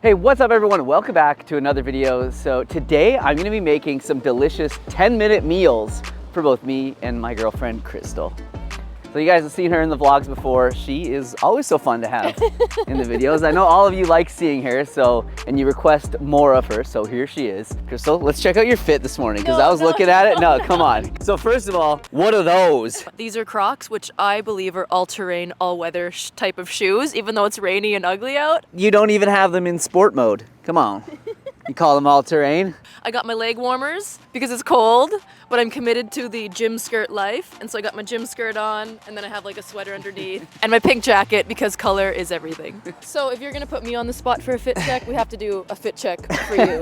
Hey, what's up everyone? Welcome back to another video. So today I'm gonna be making some delicious 10-minute meals for both me and my girlfriend, Crystal. So you guys have seen her in the vlogs before. She is always so fun to have in the videos. I know all of you like seeing her, and you request more of her, so here she is. Crystal, let's check out your fit this morning, because I was looking at it. No, come on. So first of all, what are those? These are Crocs, which I believe are all-terrain, all-weather type of shoes, even though it's rainy and ugly out. You don't even have them in sport mode. Come on. You call them all-terrain? I got my leg warmers because it's cold, but I'm committed to the gym skirt life. And so I got my gym skirt on, and then I have like a sweater underneath, and my pink jacket because color is everything. So if you're gonna put me on the spot for a fit check, we have to do a fit check for you.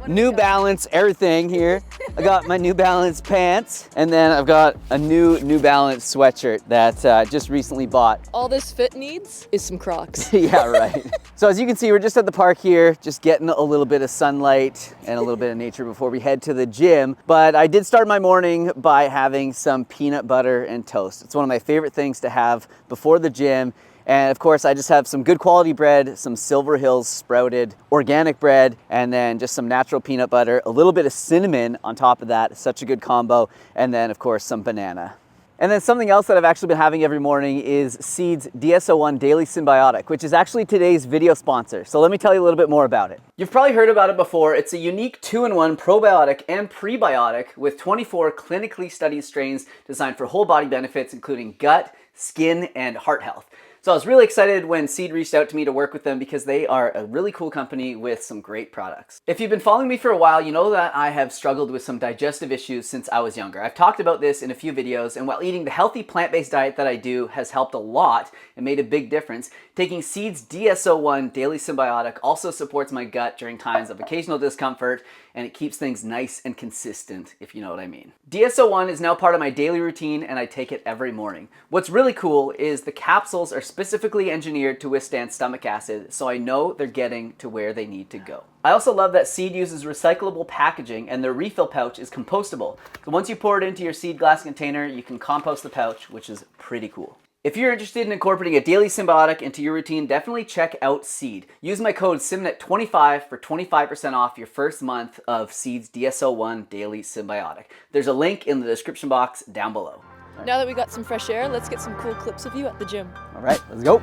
New Balance, everything here. I got my New Balance pants, and then I've got a New Balance sweatshirt that just recently bought. All this fit needs is some Crocs. Yeah, right. So as you can see, we're just at the park here, just getting a little bit of sunlight and a little bit of nature before we head to the gym. But I did start my morning by having some peanut butter and toast. It's one of my favorite things to have before the gym. And of course, I just have some good quality bread, some Silver Hills sprouted organic bread, and then just some natural peanut butter, a little bit of cinnamon on top of that. Such a good combo. And then of course, some banana. And then something else that I've actually been having every morning is Seed's DSO1 Daily Symbiotic, which is actually today's video sponsor. So let me tell you a little bit more about it. You've probably heard about it before. It's a unique 2-in-1 probiotic and prebiotic with 24 clinically studied strains designed for whole body benefits, including gut, skin, and heart health. So I was really excited when Seed reached out to me to work with them because they are a really cool company with some great products. If you've been following me for a while, you know that I have struggled with some digestive issues since I was younger. I've talked about this in a few videos, and while eating the healthy plant-based diet that I do has helped a lot and made a big difference, taking Seed's DSO1 Daily Symbiotic also supports my gut during times of occasional discomfort, and it keeps things nice and consistent, if you know what I mean. DSO1 is now part of my daily routine, and I take it every morning. What's really cool is the capsules are specifically engineered to withstand stomach acid, so I know they're getting to where they need to go. I also love that Seed uses recyclable packaging, and their refill pouch is compostable. So once you pour it into your Seed glass container, you can compost the pouch, which is pretty cool. If you're interested in incorporating a daily symbiotic into your routine, definitely check out Seed. Use my code Simnett25 for 25% off your first month of Seed's DSO1 Daily Symbiotic. There's a link in the description box down below. Now that we got some fresh air, let's get some cool clips of you at the gym. All right, let's go.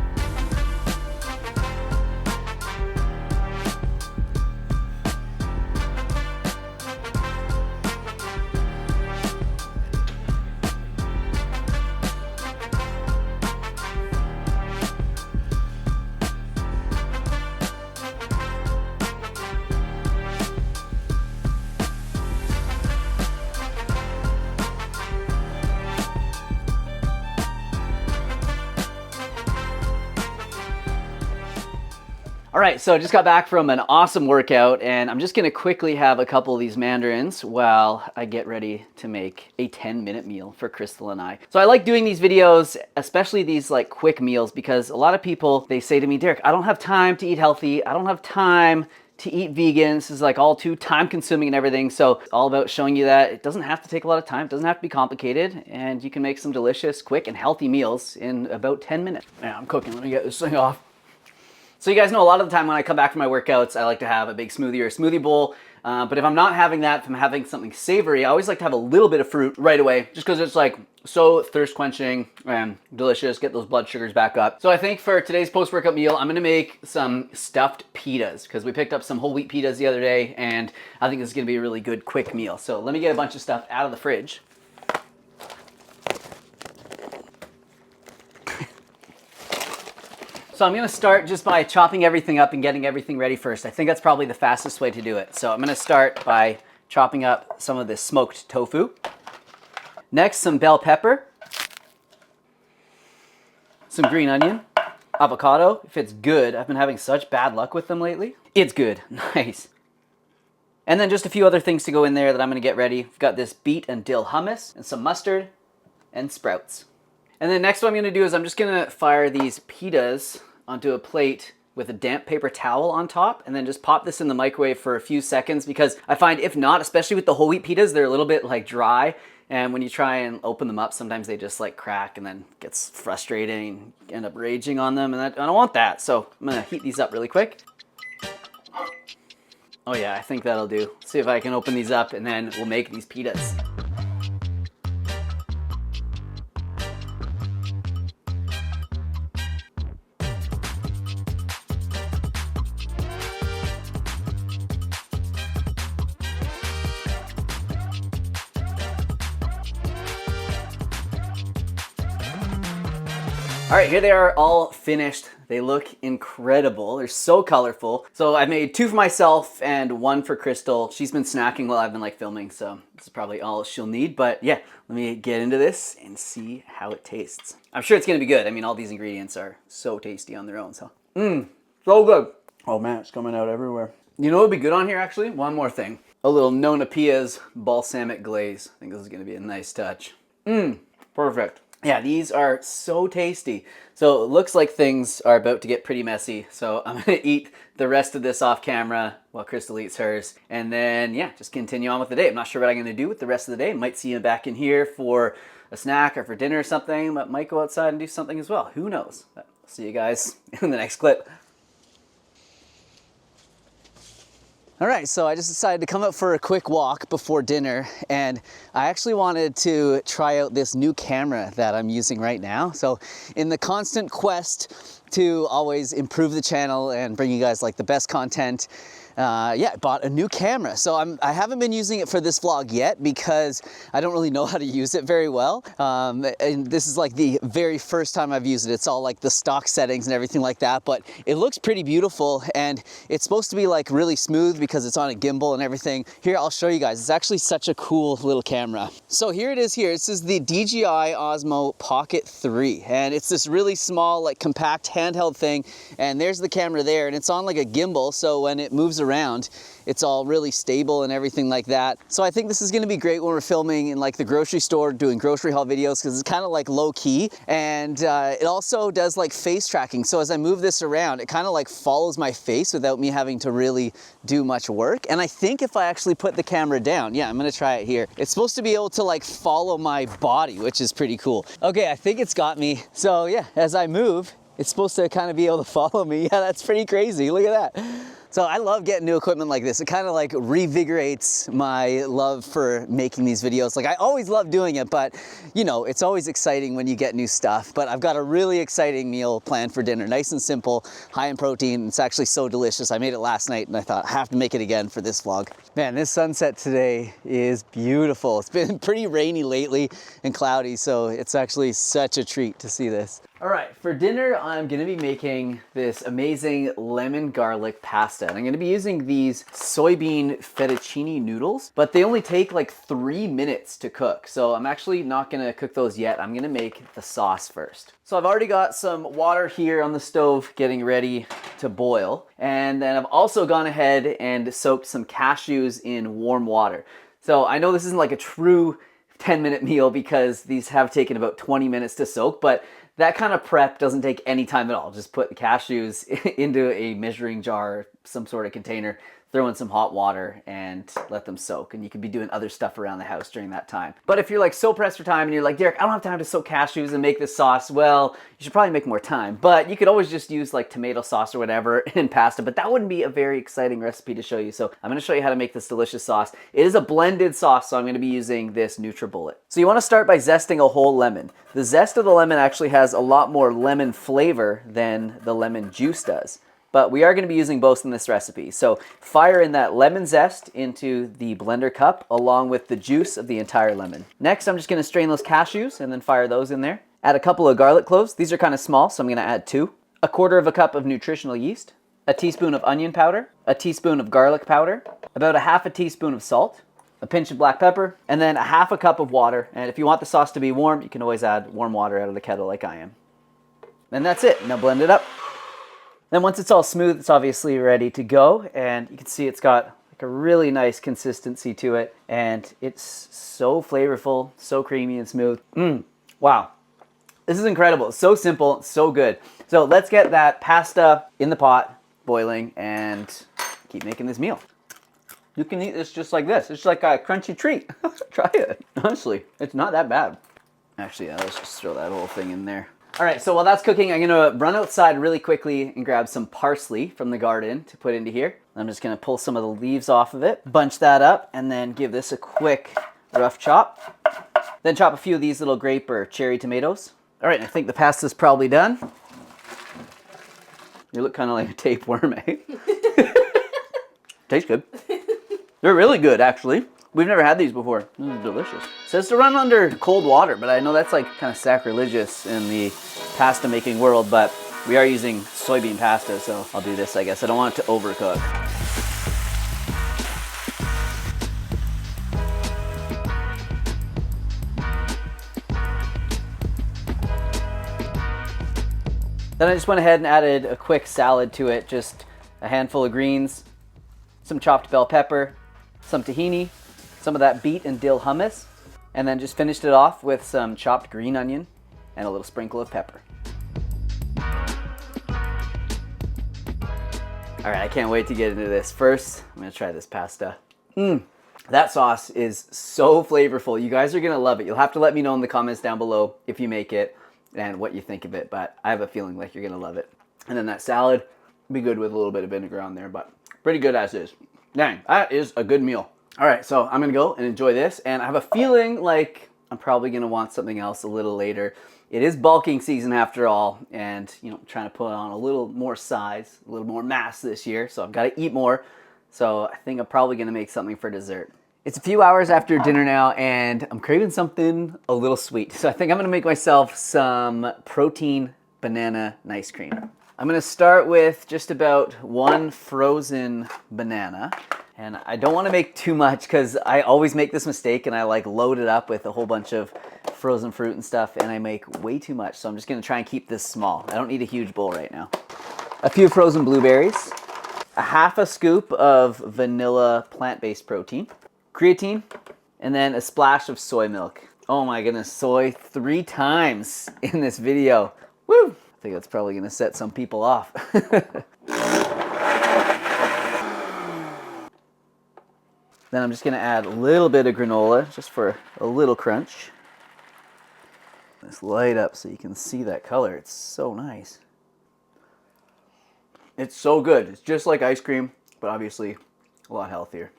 All right, so I just got back from an awesome workout, and I'm just gonna quickly have a couple of these mandarins while I get ready to make a 10-minute meal for Crystal and I. So I like doing these videos, especially these like quick meals, because a lot of people, they say to me, Derek, I don't have time to eat healthy. I don't have time to eat vegan. This is like all too time consuming and everything. So all about showing you that it doesn't have to take a lot of time. It doesn't have to be complicated, and you can make some delicious, quick, and healthy meals in about 10 minutes. Now I'm cooking, let me get this thing off. So you guys know a lot of the time when I come back from my workouts, I like to have a big smoothie or a smoothie bowl. But if I'm not having that, if I'm having something savory, I always like to have a little bit of fruit right away, just because it's like so thirst quenching and delicious, get those blood sugars back up. So I think for today's post-workout meal, I'm gonna make some stuffed pitas, because we picked up some whole wheat pitas the other day, and I think this is gonna be a really good quick meal. So let me get a bunch of stuff out of the fridge. So I'm gonna start just by chopping everything up and getting everything ready first. I think that's probably the fastest way to do it. So I'm gonna start by chopping up some of this smoked tofu. Next, some bell pepper, some green onion, avocado, if it's good. I've been having such bad luck with them lately. It's good, nice. And then just a few other things to go in there that I'm gonna get ready. We've got this beet and dill hummus and some mustard and sprouts. And then next what I'm gonna do is I'm just gonna fire these pitas onto a plate with a damp paper towel on top, and then just pop this in the microwave for a few seconds, because I find if not, especially with the whole wheat pitas, they're a little bit like dry, and when you try and open them up, sometimes they just like crack, and then it gets frustrating, you end up raging on them, and I don't want that. So I'm gonna heat these up really quick. Oh yeah, I think that'll do. Let's see if I can open these up and then we'll make these pitas. All right, here they are all finished. They look incredible. They're so colorful. So I made 2 for myself and 1 for Crystal. She's been snacking while I've been like filming, so this is probably all she'll need. But yeah, let me get into this and see how it tastes. I'm sure it's gonna be good. I mean, all these ingredients are so tasty on their own, so. So good. Oh man, it's coming out everywhere. You know what would be good on here actually? One more thing. A little Nona Pia's balsamic glaze. I think this is gonna be a nice touch. Perfect. Yeah, these are so tasty. So it looks like things are about to get pretty messy. So I'm gonna eat the rest of this off camera while Crystal eats hers. And then, yeah, just continue on with the day. I'm not sure what I'm gonna do with the rest of the day. Might see you back in here for a snack or for dinner or something, but might go outside and do something as well. Who knows? But I'll see you guys in the next clip. All right, so I just decided to come up for a quick walk before dinner, and I actually wanted to try out this new camera that I'm using right now. So in the constant quest to always improve the channel and bring you guys like the best content, yeah, I bought a new camera. So I haven't been using it for this vlog yet because I don't really know how to use it very well. And this is like the very first time I've used it. It's all like the stock settings and everything like that, but it looks pretty beautiful and it's supposed to be like really smooth because it's on a gimbal and everything. Here, I'll show you guys. It's actually such a cool little camera. So here it is here. This is the DJI Osmo Pocket 3, and it's this really small, like compact handheld thing. And there's the camera there, and it's on like a gimbal. So when it moves around, it's all really stable and everything like that. So I think this is gonna be great when we're filming in like the grocery store, doing grocery haul videos, because it's kind of like low key. And it also does like face tracking. So as I move this around, it kind of like follows my face without me having to really do much work. And I think if I actually put the camera down, yeah, I'm gonna try it here. It's supposed to be able to like follow my body, which is pretty cool. Okay, I think it's got me. So yeah, as I move, it's supposed to kind of be able to follow me. Yeah, that's pretty crazy. Look at that. So I love getting new equipment like this. It kind of like revigorates my love for making these videos. Like I always love doing it, but you know, it's always exciting when you get new stuff. But I've got a really exciting meal planned for dinner. Nice and simple, high in protein. It's actually so delicious. I made it last night and I thought I have to make it again for this vlog. Man, this sunset today is beautiful. It's been pretty rainy lately and cloudy, so it's actually such a treat to see this. All right, for dinner, I'm gonna be making this amazing lemon garlic pasta. And I'm gonna be using these soybean fettuccine noodles, but they only take like 3 minutes to cook. So I'm actually not gonna cook those yet. I'm gonna make the sauce first. So I've already got some water here on the stove getting ready to boil. And then I've also gone ahead and soaked some cashews in warm water. So I know this isn't like a true 10-minute meal because these have taken about 20 minutes to soak, but that kind of prep doesn't take any time at all. Just put the cashews into a measuring jar, some sort of container, throw in some hot water and let them soak. And you could be doing other stuff around the house during that time. But if you're like so pressed for time and you're like, Derek, I don't have time to soak cashews and make this sauce, well, you should probably make more time. But you could always just use like tomato sauce or whatever in pasta, but that wouldn't be a very exciting recipe to show you. So I'm gonna show you how to make this delicious sauce. It is a blended sauce, so I'm gonna be using this NutriBullet. So you wanna start by zesting a whole lemon. The zest of the lemon actually has a lot more lemon flavor than the lemon juice does. But we are going to be using both in this recipe. So fire in that lemon zest into the blender cup along with the juice of the entire lemon. Next, I'm just going to strain those cashews and then fire those in there. Add a couple of garlic cloves. These are kind of small, so I'm going to add 2. A quarter of a cup of nutritional yeast. A teaspoon of onion powder. A teaspoon of garlic powder. About a half a teaspoon of salt. A pinch of black pepper. And then a half a cup of water. And if you want the sauce to be warm, you can always add warm water out of the kettle like I am. And that's it. Now blend it up. Then once it's all smooth, it's obviously ready to go, and you can see it's got like a really nice consistency to it, and it's so flavorful, so creamy and smooth. Wow. This is incredible. It's so simple, so good. So let's get that pasta in the pot, boiling, and keep making this meal. You can eat this just like this. It's like a crunchy treat. Try it. Honestly, it's not that bad. Actually, yeah, let's just throw that whole thing in there. All right, so while that's cooking, I'm gonna run outside really quickly and grab some parsley from the garden to put into here. I'm just gonna pull some of the leaves off of it, bunch that up, and then give this a quick rough chop. Then chop a few of these little grape or cherry tomatoes. All right, I think the pasta's probably done. You look kind of like a tapeworm, eh? Tastes good. They're really good, actually. We've never had these before. This is delicious. It says to run under cold water, but I know that's like kind of sacrilegious in the pasta making world, but we are using soybean pasta, so I'll do this, I guess. I don't want it to overcook. Then I just went ahead and added a quick salad to it, just a handful of greens, some chopped bell pepper, some tahini, some of that beet and dill hummus, and then just finished it off with some chopped green onion and a little sprinkle of pepper. All right, I can't wait to get into this. First, I'm gonna try this pasta. That sauce is so flavorful. You guys are gonna love it. You'll have to let me know in the comments down below if you make it and what you think of it, but I have a feeling like you're gonna love it. And then that salad, be good with a little bit of vinegar on there, but pretty good as is. Dang, that is a good meal. All right, so I'm gonna go and enjoy this, and I have a feeling like I'm probably gonna want something else a little later. It is bulking season after all, and you know, trying to put on a little more size, a little more mass this year, so I've gotta eat more. So I think I'm probably gonna make something for dessert. It's a few hours after dinner now, and I'm craving something a little sweet. So I think I'm gonna make myself some protein banana ice cream. I'm gonna start with just about one frozen banana. And I don't want to make too much because I always make this mistake and I like load it up with a whole bunch of frozen fruit and stuff and I make way too much. So I'm just going to try and keep this small. I don't need a huge bowl right now. A few frozen blueberries, a half a scoop of vanilla plant-based protein, creatine, and then a splash of soy milk. Oh my goodness, soy 3 times in this video. Woo! I think that's probably going to set some people off. Then I'm just gonna add a little bit of granola just for a little crunch. Let's light up so you can see that color. It's so nice. It's so good. It's just like ice cream, but obviously a lot healthier.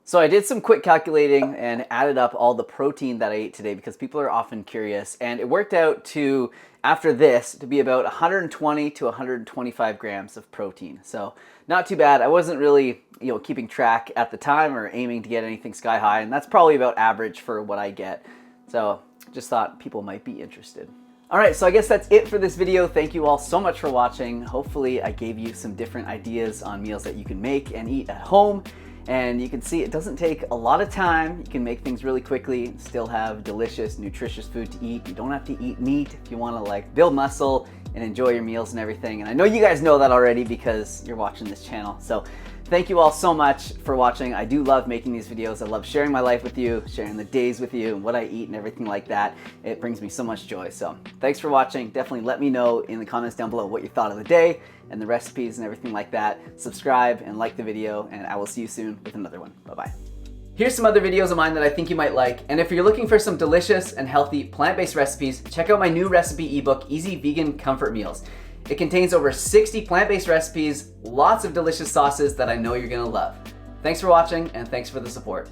So I did some quick calculating and added up all the protein that I ate today because people are often curious, and it worked out to, after this, to be about 120 to 125 grams of protein. So not too bad. I wasn't really, keeping track at the time or aiming to get anything sky high, and that's probably about average for what I get. So just thought people might be interested. All right, so I guess that's it for this video. Thank you all so much for watching. Hopefully I gave you some different ideas on meals that you can make and eat at home. And you can see it doesn't take a lot of time. You can make things really quickly, still have delicious, nutritious food to eat. You don't have to eat meat if you want to like build muscle and enjoy your meals and everything. And I know you guys know that already because you're watching this channel. So thank you all so much for watching. I do love making these videos. I love sharing my life with you, sharing the days with you and what I eat and everything like that. It brings me so much joy. So thanks for watching. Definitely let me know in the comments down below what you thought of the day and the recipes and everything like that. Subscribe and like the video, and I will see you soon with another one. Bye-bye. Here's some other videos of mine that I think you might like, and if you're looking for some delicious and healthy plant-based recipes, check out my new recipe ebook, Easy Vegan Comfort Meals. It contains over 60 plant-based recipes, lots of delicious sauces that I know you're gonna love. Thanks for watching, and thanks for the support.